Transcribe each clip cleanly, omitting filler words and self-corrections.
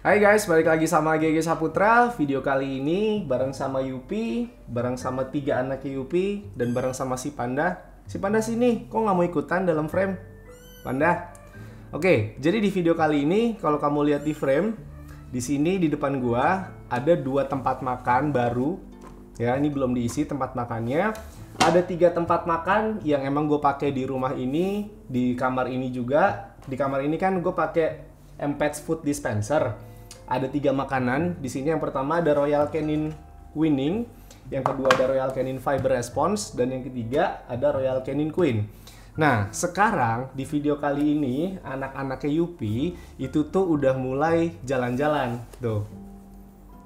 Hai guys, balik lagi sama GG Saputra. Video kali ini bareng sama Yupi, bareng sama 3 anaknya Yupi, dan bareng sama si Panda. Si Panda sini, kok nggak mau ikutan dalam frame? Panda. Oke, jadi di video kali ini kalau kamu lihat di frame, di sini di depan gua ada 2 tempat makan baru. Ya, ini belum diisi tempat makannya. Ada 3 tempat makan yang emang gue pakai di rumah ini, di kamar ini juga. Di kamar ini kan gue pakai Mpets Food Dispenser. Ada 3 makanan. Di sini yang pertama ada Royal Canin Winning, yang kedua ada Royal Canin Fiber Response, dan yang ketiga ada Royal Canin Queen. Nah, sekarang di video kali ini anak-anaknya Yupi itu tuh udah mulai jalan-jalan, tuh.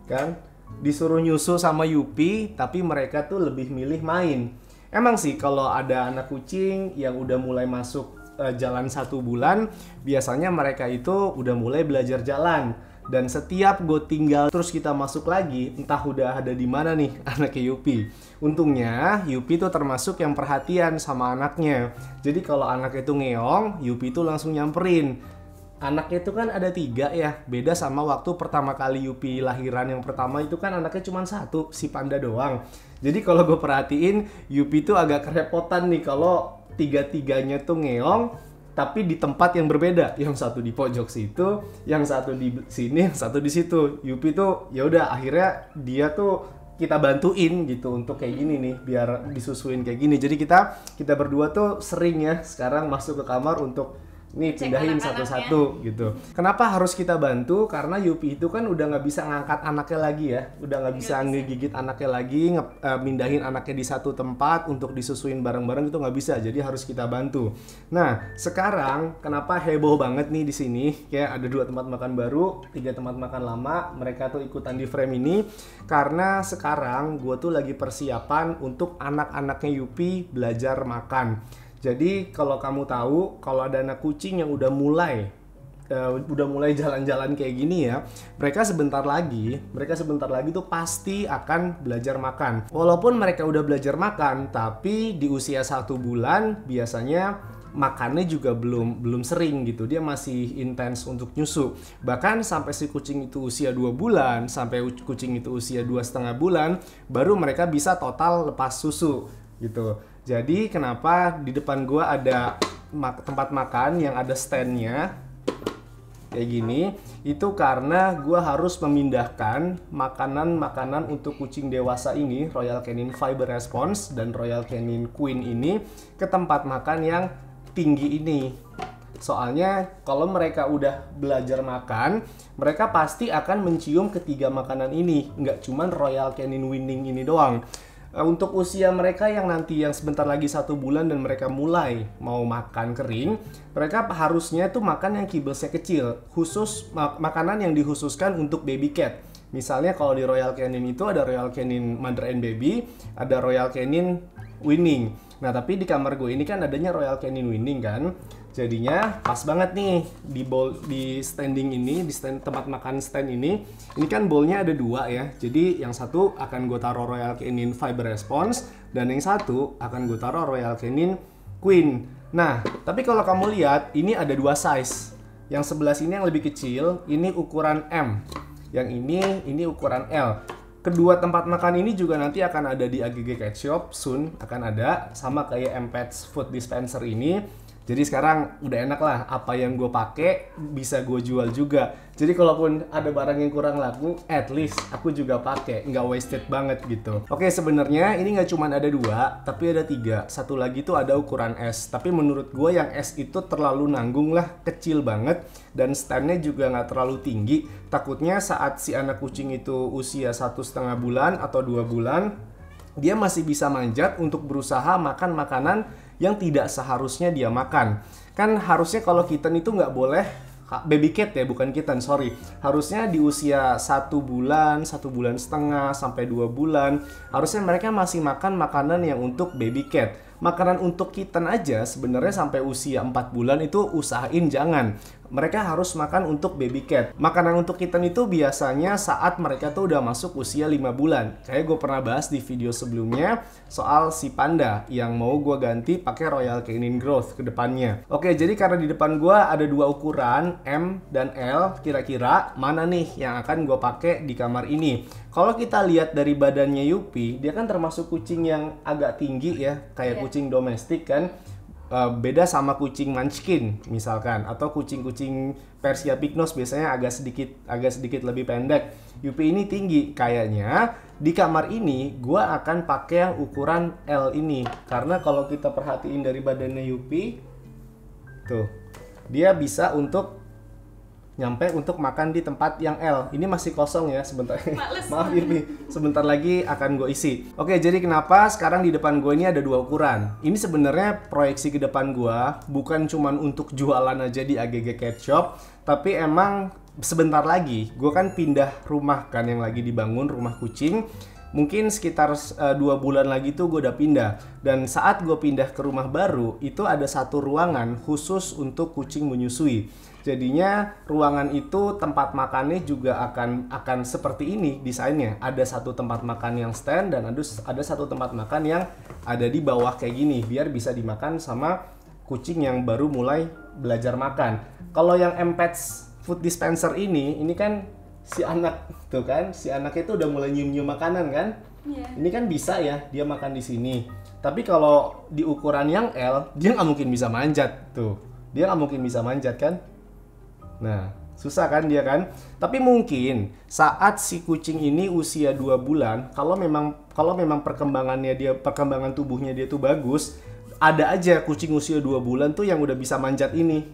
Kan? Disuruh nyusu sama Yupi, tapi mereka tuh lebih milih main. Emang sih kalau ada anak kucing yang udah mulai masuk jalan 1 bulan, biasanya mereka itu udah mulai belajar jalan. Dan setiap gue tinggal terus kita masuk lagi, entah udah ada di mana nih anaknya Yupi. Untungnya Yupi tuh termasuk yang perhatian sama anaknya. Jadi kalau anaknya itu ngeong, Yupi tuh langsung nyamperin. Anaknya itu kan ada 3 ya, beda sama waktu pertama kali Yupi lahiran yang pertama itu kan anaknya cuma 1, si Panda doang. Jadi kalau gue perhatiin, Yupi tuh agak kerepotan nih kalau 3-tiganya tuh ngeong, tapi di tempat yang berbeda. Yang satu di pojok situ, yang satu di sini, yang satu di situ. Yupi tuh ya udah akhirnya dia tuh kita bantuin gitu untuk kayak gini nih, biar disusuin kayak gini. Jadi kita berdua tuh sering ya sekarang masuk ke kamar untuk nih pindahin satu-satu gitu. Kenapa harus kita bantu? Karena Yupi itu kan udah nggak bisa ngangkat anaknya lagi ya, udah nggak bisa ngegigit anaknya lagi, mindahin anaknya di satu tempat untuk disusuin bareng-bareng itu nggak bisa. Jadi harus kita bantu. Nah, sekarang kenapa heboh banget nih di sini? Kayak ada 2 tempat makan baru, 3 tempat makan lama. Mereka tuh ikutan di frame ini karena sekarang gue tuh lagi persiapan untuk anak-anaknya Yupi belajar makan. Jadi kalau kamu tahu, kalau ada anak kucing yang udah mulai jalan-jalan kayak gini ya, mereka sebentar lagi tuh pasti akan belajar makan. Walaupun mereka udah belajar makan, tapi di usia 1 bulan biasanya makannya juga belum sering gitu. Dia masih intens untuk nyusu. Bahkan sampai si kucing itu usia 2 bulan, sampai kucing itu usia 2,5 bulan, baru mereka bisa total lepas susu gitu. Jadi kenapa di depan gua ada tempat makan yang ada standnya kayak gini, itu karena gua harus memindahkan makanan-makanan untuk kucing dewasa ini, Royal Canin Fiber Response dan Royal Canin Queen ini, ke tempat makan yang tinggi ini. Soalnya kalau mereka udah belajar makan, mereka pasti akan mencium ketiga makanan ini, nggak cuman Royal Canin Winning ini doang. Untuk usia mereka yang nanti yang sebentar lagi 1 bulan dan mereka mulai mau makan kering, mereka harusnya tuh makan yang kibelnya kecil, khusus makanan yang dikhususkan untuk baby cat. Misalnya kalau di Royal Canin itu ada Royal Canin Mother and Baby, ada Royal Canin Winning. Nah tapi di kamar gue ini kan adanya Royal Canin Winning kan, jadinya pas banget nih di bowl, di standing ini, di tempat makan stand ini kan bowlnya ada 2 ya. Jadi yang satu akan gue taruh Royal Canin Fiber Response, dan yang satu akan gue taruh Royal Canin Queen. Nah tapi kalau kamu lihat ini ada 2 size. Yang sebelah sini yang lebih kecil, ini ukuran M. Yang ini ukuran L. Kedua tempat makan ini juga nanti akan ada di AGG Cat Shop, soon akan ada, sama kayak Mpets Food Dispenser ini. Jadi sekarang udah enak lah, apa yang gue pakai bisa gue jual juga. Jadi kalaupun ada barang yang kurang laku, at least aku juga pakai, nggak wasted banget gitu. Oke, sebenarnya ini nggak cuma ada 2, tapi ada 3. Satu lagi tuh ada ukuran S. Tapi menurut gue yang S itu terlalu nanggung lah, kecil banget, dan standnya juga nggak terlalu tinggi. Takutnya saat si anak kucing itu usia 1,5 bulan atau 2 bulan, dia masih bisa manjat untuk berusaha makan makanan yang tidak seharusnya dia makan. Kan harusnya kalau kitten itu nggak boleh, baby cat ya, bukan kitten, sorry. Harusnya di usia 1 bulan, 1,5 bulan sampai 2 bulan, harusnya mereka masih makan makanan yang untuk baby cat. Makanan untuk kitten aja sebenarnya sampai usia 4 bulan itu usahain jangan. mereka harus makan untuk baby cat. Makanan untuk kitten itu biasanya saat mereka tuh udah masuk usia 5 bulan. Kayak gue pernah bahas di video sebelumnya soal si panda yang mau gue ganti pakai Royal Canin Growth ke depannya. Oke, jadi karena di depan gue ada dua ukuran, M dan L, kira-kira mana nih yang akan gue pakai di kamar ini? Kalau kita lihat dari badannya Yupi, dia kan termasuk kucing yang agak tinggi ya, kayak kucing domestik kan. Beda sama kucing Munchkin misalkan, atau kucing-kucing Persia Pygnos biasanya agak sedikit lebih pendek. Yupi ini tinggi. Kayaknya di kamar ini gua akan pakai yang ukuran L ini, karena kalau kita perhatiin dari badannya Yupi tuh, dia bisa untuk nyampe untuk makan di tempat yang L. Ini masih kosong ya sebentar. Maaf Yupi, sebentar lagi akan gue isi. Oke, jadi kenapa sekarang di depan gue ini ada dua ukuran? Ini sebenarnya proyeksi ke depan gue bukan cuman untuk jualan aja di AGG Cat Shop, tapi emang sebentar lagi gue kan pindah rumah kan, yang lagi dibangun rumah kucing. Mungkin sekitar 2 bulan lagi tuh gue udah pindah. Dan saat gue pindah ke rumah baru, itu ada satu ruangan khusus untuk kucing menyusui. Jadinya ruangan itu tempat makannya juga akan seperti ini desainnya. Ada satu tempat makan yang stand dan ada satu tempat makan yang ada di bawah kayak gini, biar bisa dimakan sama kucing yang baru mulai belajar makan. Kalau yang M-Pets food dispenser ini kan si anak tuh kan, si anaknya itu udah mulai nyium-nyium makanan kan? Yeah. Ini kan bisa ya dia makan di sini. Tapi kalau di ukuran yang L, dia nggak mungkin bisa manjat tuh. Dia nggak mungkin bisa manjat kan? Nah, susah kan dia kan? Tapi mungkin saat si kucing ini usia 2 bulan, kalau memang perkembangan tubuhnya dia tuh bagus, ada aja kucing usia 2 bulan tuh yang udah bisa manjat ini.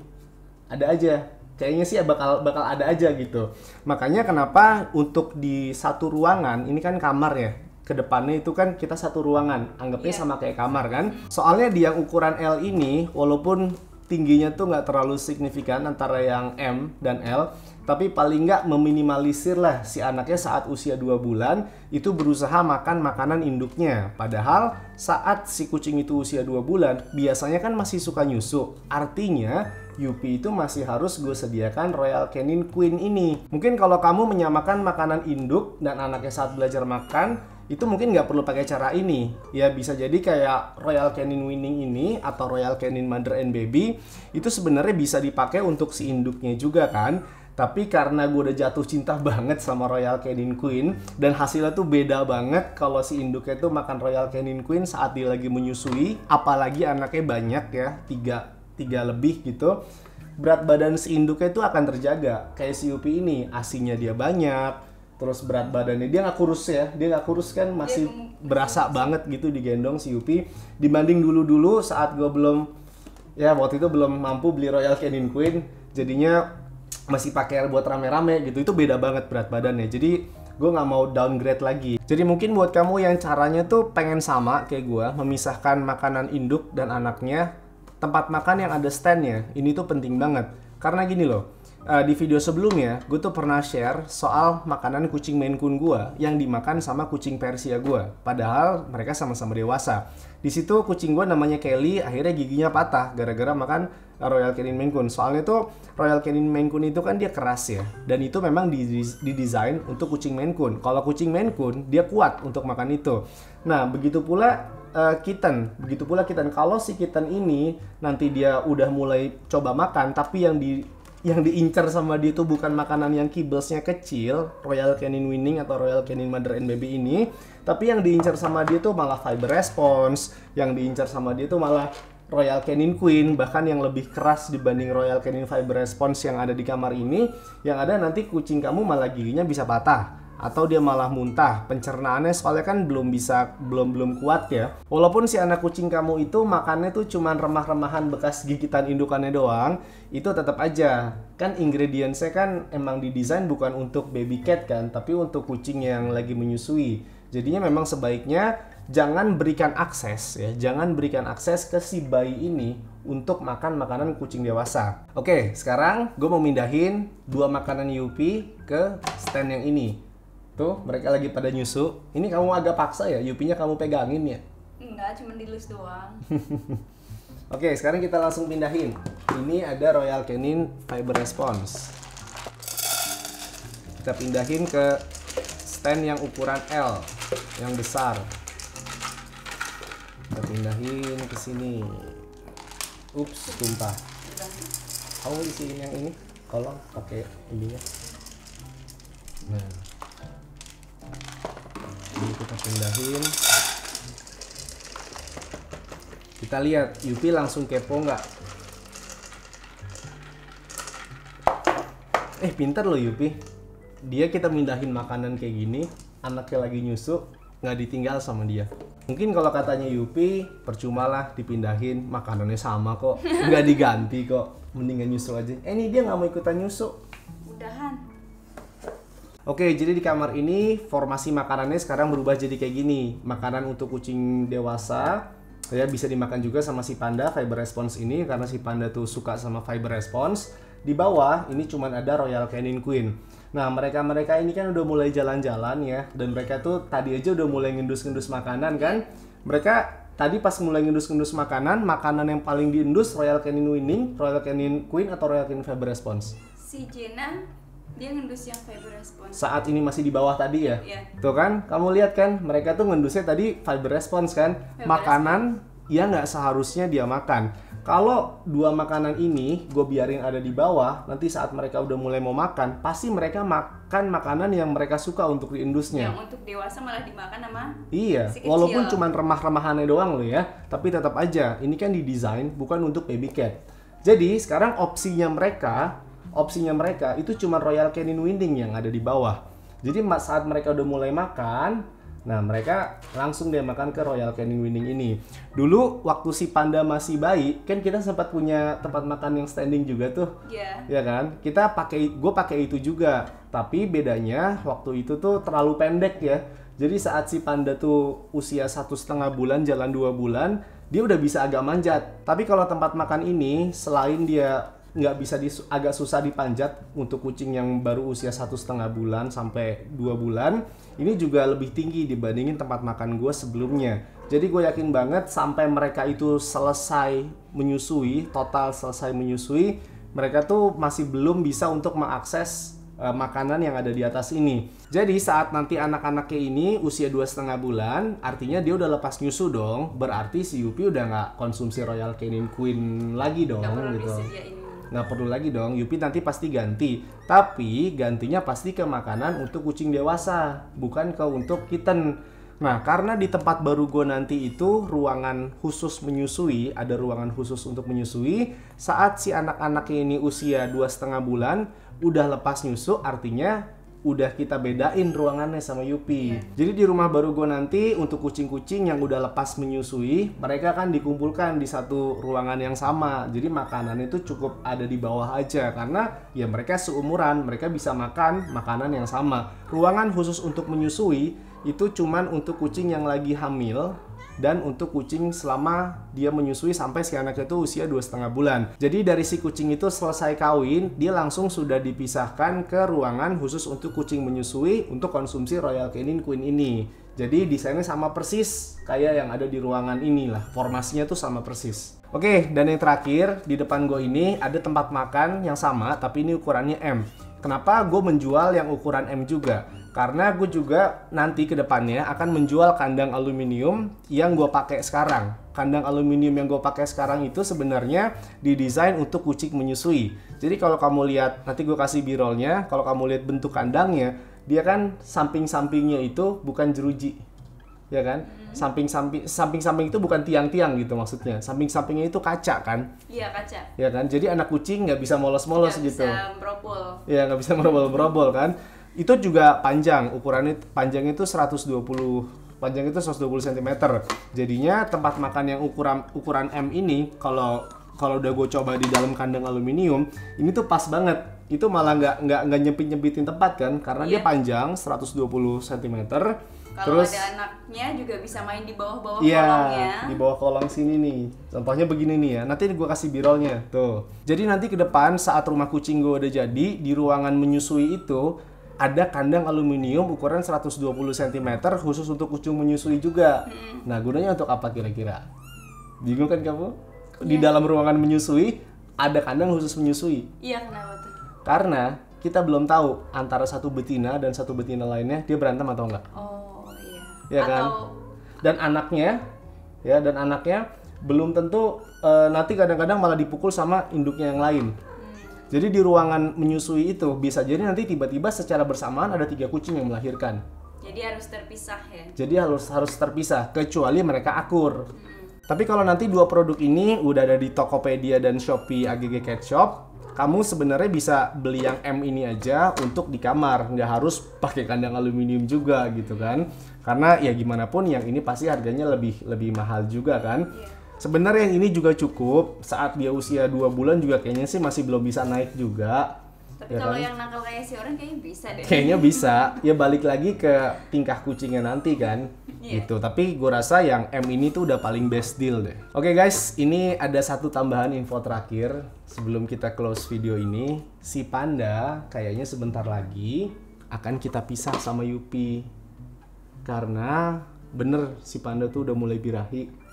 Ada aja. Kayaknya sih bakal ada aja gitu. Makanya kenapa untuk di satu ruangan, ini kan kamar ya, ke depannya itu kan kita satu ruangan, anggapnya sama kayak kamar kan. Soalnya di yang ukuran L ini, walaupun tingginya tuh nggak terlalu signifikan antara yang M dan L, tapi paling nggak meminimalisir lah si anaknya saat usia 2 bulan itu berusaha makan makanan induknya. Padahal saat si kucing itu usia 2 bulan biasanya kan masih suka nyusu. Artinya Yupi itu masih harus gue sediakan Royal Canin Queen ini. Mungkin kalau kamu menyamakan makanan induk dan anaknya saat belajar makan, itu mungkin nggak perlu pakai cara ini. Ya bisa jadi kayak Royal Canin Winning ini atau Royal Canin Mother and Baby, itu sebenarnya bisa dipakai untuk si induknya juga kan. Tapi karena gue udah jatuh cinta banget sama Royal Canin Queen, dan hasilnya tuh beda banget kalau si induknya tuh makan Royal Canin Queen saat dia lagi menyusui, apalagi anaknya banyak ya, tiga lebih gitu, berat badan si induknya itu akan terjaga. Kayak si Yupi ini, asinya dia banyak, terus berat badannya dia nggak kurus ya, dia nggak kurus kan, masih berasa banget gitu digendong si Yupi. Dibanding dulu saat gue waktu itu belum mampu beli Royal Canin Queen, jadinya masih pakai buat rame-rame gitu, itu beda banget berat badannya. Jadi gue nggak mau downgrade lagi. Jadi mungkin buat kamu yang caranya tuh pengen sama kayak gue, memisahkan makanan induk dan anaknya, tempat makan yang ada standnya, ini tuh penting banget. Karena gini loh, di video sebelumnya gue tuh pernah share soal makanan kucing Maine Coon gue yang dimakan sama kucing Persia gue, padahal mereka sama-sama dewasa. Di situ kucing gue namanya Kelly akhirnya giginya patah gara-gara makan Royal Canin Maine Coon. Soalnya tuh Royal Canin Maine Coon itu kan dia keras ya, dan itu memang didesain untuk kucing Maine Coon. Kalau kucing Maine Coon dia kuat untuk makan itu. Nah begitu pula kitten. Kalau si kitten ini nanti dia udah mulai coba makan, tapi yang diincar sama dia itu bukan makanan yang kibblesnya kecil, Royal Canin Winning atau Royal Canin Mother and Baby ini, tapi yang diincar sama dia tuh malah Fiber Response, yang diincar sama dia tuh malah Royal Canin Queen, bahkan yang lebih keras dibanding Royal Canin Fiber Response yang ada di kamar ini, yang ada nanti kucing kamu malah giginya bisa patah. Atau dia malah muntah, pencernaannya soalnya kan belum kuat ya. Walaupun si anak kucing kamu itu makannya tuh cuman remah-remahan bekas gigitan indukannya doang, itu tetap aja kan ingredientsnya kan emang didesain bukan untuk baby cat kan, tapi untuk kucing yang lagi menyusui. Jadinya memang sebaiknya jangan berikan akses ke si bayi ini untuk makan makanan kucing dewasa. Oke, sekarang gue mau mindahin 2 makanan Yupi ke stand yang ini. Tuh, mereka lagi pada nyusu. Ini kamu agak paksa ya, Yupinya kamu pegangin ya? Enggak, cuma dilus doang. Oke, sekarang kita langsung pindahin. Ini ada Royal Canin Fiber Response. Kita pindahin ke stand yang ukuran L, yang besar. Kita pindahin ke sini. Ups, tumpah. Kamu isiin yang ini, kolong pakai ininya. Nah, ini kita pindahin. Kita lihat Yupi langsung kepo nggak? Pintar loh Yupi. Dia kita mindahin makanan kayak gini, anaknya lagi nyusu, nggak ditinggal sama dia. Mungkin kalau katanya Yupi, percuma lah dipindahin, makanannya sama kok, nggak diganti kok, mendingan nyusu aja. Ini dia nggak mau ikutan nyusu. Udahan. Oke, jadi di kamar ini formasi makanannya sekarang berubah jadi kayak gini. Makanan untuk kucing dewasa, ya bisa dimakan juga sama si Panda Fiber Response ini karena si Panda tuh suka sama Fiber Response. Di bawah ini cuman ada Royal Canin Queen. Nah, mereka ini kan udah mulai jalan-jalan ya, dan mereka tuh tadi aja udah mulai ngendus-ngendus makanan kan. Mereka tadi pas mulai ngendus-ngendus makanan yang paling diendus Royal Canin Winning, Royal Canin Queen atau Royal Canin Fiber Response? Si Jenna dia ngendus yang Fiber Response. Saat ini masih di bawah tadi ya? Iya. Tuh kan, kamu lihat kan, mereka tuh ngendusnya tadi Fiber Response kan? Makanan yang nggak seharusnya dia makan. Kalau dua makanan ini gue biarin ada di bawah, nanti saat mereka udah mulai mau makan, pasti mereka makan makanan yang mereka suka untuk diindusnya. Yang untuk dewasa malah dimakan sama Iya, si kecil. walaupun cuma remah-remahannya doang loh ya, tapi tetap aja ini kan didesain bukan untuk baby cat. Jadi sekarang opsinya mereka itu cuma Royal Canin Winning yang ada di bawah. Jadi saat mereka udah mulai makan, nah mereka langsung dia makan ke Royal Canin Winning ini. Dulu waktu si Panda masih bayi, kan kita sempat punya tempat makan yang standing juga tuh. Iya. Ya kan? Gue pakai itu juga. Tapi bedanya waktu itu tuh terlalu pendek ya. Jadi saat si Panda tuh usia 1,5 bulan, jalan 2 bulan, dia udah bisa agak manjat. Tapi kalau tempat makan ini, selain dia nggak bisa agak susah dipanjat untuk kucing yang baru usia 1,5 bulan sampai 2 bulan, ini juga lebih tinggi dibandingin tempat makan gue sebelumnya. Jadi gue yakin banget sampai mereka itu selesai menyusui, total selesai menyusui, mereka tuh masih belum bisa untuk mengakses makanan yang ada di atas ini. Jadi saat nanti anak-anaknya ini usia 2,5 bulan, artinya dia udah lepas nyusu dong. Berarti si Yupi udah nggak konsumsi Royal Canin Queen lagi dong, gitu. Nggak perlu lagi dong, Yupi nanti pasti ganti. Tapi gantinya pasti ke makanan untuk kucing dewasa, bukan ke untuk kitten. Nah, karena di tempat baru gue nanti itu ruangan khusus menyusui, ada ruangan khusus untuk menyusui. Saat si anak-anaknya ini usia 2,5 bulan, udah lepas nyusu, artinya udah kita bedain ruangannya sama Yupi. Jadi di rumah baru gue nanti untuk kucing-kucing yang udah lepas menyusui, mereka kan dikumpulkan di satu ruangan yang sama. Jadi makanan itu cukup ada di bawah aja karena ya mereka seumuran, mereka bisa makan makanan yang sama. Ruangan khusus untuk menyusui itu cuman untuk kucing yang lagi hamil dan untuk kucing selama dia menyusui sampai si anaknya itu usia 2,5 bulan. Jadi dari si kucing itu selesai kawin, dia langsung sudah dipisahkan ke ruangan khusus untuk kucing menyusui untuk konsumsi Royal Canin Queen ini. Jadi desainnya sama persis kayak yang ada di ruangan ini lah, formasinya tuh sama persis. Oke, dan yang terakhir di depan gue ini ada tempat makan yang sama tapi ini ukurannya M. Kenapa gue menjual yang ukuran M juga? Karena gue juga nanti ke depannya akan menjual kandang aluminium yang gue pakai sekarang. Kandang aluminium yang gue pakai sekarang itu sebenarnya didesain untuk kucing menyusui. Jadi kalau kamu lihat, nanti gue kasih birolnya, kalau kamu lihat bentuk kandangnya, dia kan samping-sampingnya itu bukan jeruji. Ya kan? Samping-samping itu bukan tiang-tiang gitu maksudnya. Samping-sampingnya itu kaca kan? Iya, kaca. Ya kan? Jadi anak kucing nggak bisa molos-molos gitu. Nggak bisa merobol. Iya, nggak bisa merobol-merobol kan? Itu juga panjang, ukurannya panjangnya itu 120 cm. Jadinya tempat makan yang ukuran M ini kalau udah gue coba di dalam kandang aluminium, ini tuh pas banget. Itu malah nggak nyempit-nyempitin tempat kan karena dia panjang 120 cm. Kalau ada anaknya juga bisa main di bawah-bawah kolongnya. Di bawah kolong sini nih. Contohnya begini nih ya. Nanti gue kasih birolnya. Tuh. Jadi nanti ke depan saat rumah kucing gue udah jadi, di ruangan menyusui itu ada kandang aluminium ukuran 120 cm khusus untuk kucing menyusui juga. Nah, gunanya untuk apa kira-kira? Bingung kan kamu? di dalam ruangan menyusui ada kandang khusus menyusui. Iya, kenapa tuh? Karena kita belum tahu antara satu betina dan satu betina lainnya dia berantem atau enggak. Oh iya. Ya kan? Dan anaknya belum tentu nanti kadang-kadang malah dipukul sama induknya yang lain. Jadi di ruangan menyusui itu bisa jadi nanti tiba-tiba secara bersamaan ada 3 kucing yang melahirkan. Jadi harus terpisah ya. Jadi harus terpisah kecuali mereka akur. Tapi kalau nanti 2 produk ini udah ada di Tokopedia dan Shopee AGG Cat Shop, kamu sebenarnya bisa beli yang M ini aja untuk di kamar, nggak harus pakai kandang aluminium juga gitu kan. Karena ya gimana pun yang ini pasti harganya lebih mahal juga kan. Sebenarnya yang ini juga cukup, saat dia usia 2 bulan juga kayaknya sih masih belum bisa naik juga. Tapi kalau yang nakal kayak si orang kayaknya bisa deh. Kayaknya bisa, ya balik lagi ke tingkah kucingnya nanti kan. Gitu, tapi gue rasa yang M ini tuh udah paling best deal deh. Oke guys, ini ada satu tambahan info terakhir sebelum kita close video ini. Si Panda kayaknya sebentar lagi akan kita pisah sama Yupi. Karena bener si Panda tuh udah mulai birahi.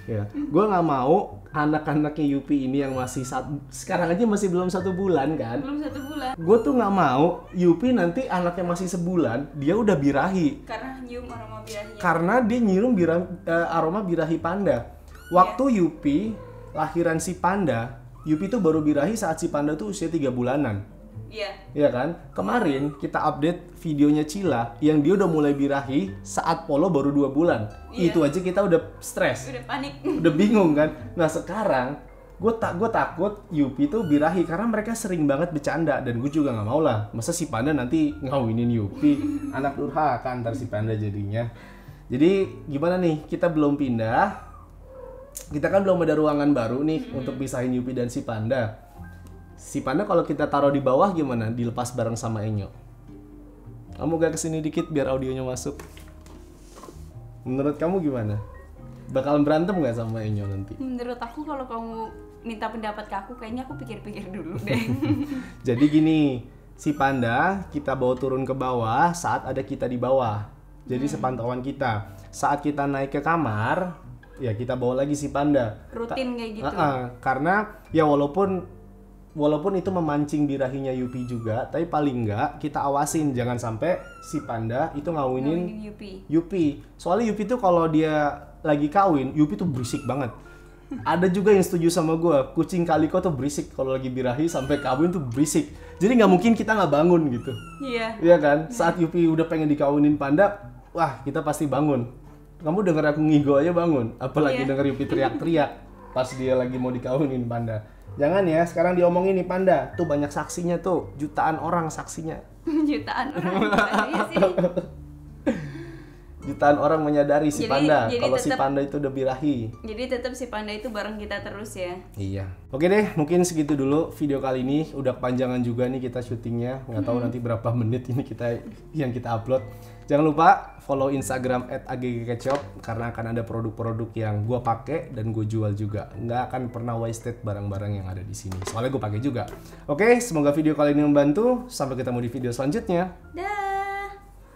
Ya, gue nggak mau anak-anaknya Yupi ini yang masih sekarang aja masih belum 1 bulan kan? Belum 1 bulan. Gue tuh nggak mau Yupi nanti anaknya masih sebulan dia udah birahi. Karena nyium aroma birahi. Karena dia nyium aroma birahi Panda. Waktu Yupi lahiran si Panda, Yupi tuh baru birahi saat si Panda tuh usia 3 bulanan. Iya. Iya kan? Kemarin kita update videonya Cila yang dia udah mulai birahi saat Polo baru 2 bulan. Itu aja kita udah stres. Udah panik. Udah bingung kan? Nah sekarang gue takut Yupi tuh birahi karena mereka sering banget bercanda dan gue juga nggak mau lah. Masa si Panda nanti ngawinin Yupi, anak durhaka ntar si Panda jadinya. Jadi gimana nih? Kita belum pindah. Kita kan belum ada ruangan baru nih untuk pisahin Yupi dan si Panda. Si Panda kalau kita taruh di bawah gimana? Dilepas bareng sama Enyo. Kamu gak kesini dikit biar audionya masuk. Menurut kamu gimana? Bakalan berantem gak sama Enyo nanti? Menurut aku kalau kamu minta pendapat ke aku, kayaknya aku pikir-pikir dulu deh. Jadi gini, si Panda kita bawa turun ke bawah saat ada kita di bawah. Jadi sepantauan kita. Saat kita naik ke kamar, ya kita bawa lagi si Panda. Rutin kayak gitu. Karena ya walaupun itu memancing birahinya Yupi juga, tapi paling enggak kita awasin jangan sampai si Panda itu ngawinin Yupi. Soalnya Yupi tuh kalau dia lagi kawin, Yupi tuh berisik banget. Ada juga yang setuju sama gue, kucing kaliko tuh berisik kalau lagi birahi sampai kawin tuh berisik. Jadi nggak mungkin kita nggak bangun gitu. Iya. Iya kan? Saat Yupi udah pengen dikawinin Panda, wah kita pasti bangun. Kamu denger aku ngigo aja bangun, apalagi denger Yupi teriak-teriak pas dia lagi mau dikawinin Panda. Jangan ya, sekarang diomongin nih Panda. Tuh banyak saksinya tuh, jutaan orang saksinya. Jutaan orang. Sih. Jutaan orang menyadari si Panda kalau si Panda itu udah birahi. Jadi tetap si Panda itu bareng kita terus ya. Iya. Oke deh, mungkin segitu dulu video kali ini. Udah kepanjangan juga nih kita syutingnya. Nggak tahu nanti berapa menit ini yang kita upload. Jangan lupa follow Instagram @aggketshop karena akan ada produk-produk yang gue pakai dan gue jual juga. Nggak akan pernah wasted barang-barang yang ada di sini. Soalnya gue pakai juga. Oke, semoga video kali ini membantu. Sampai ketemu di video selanjutnya. Dah.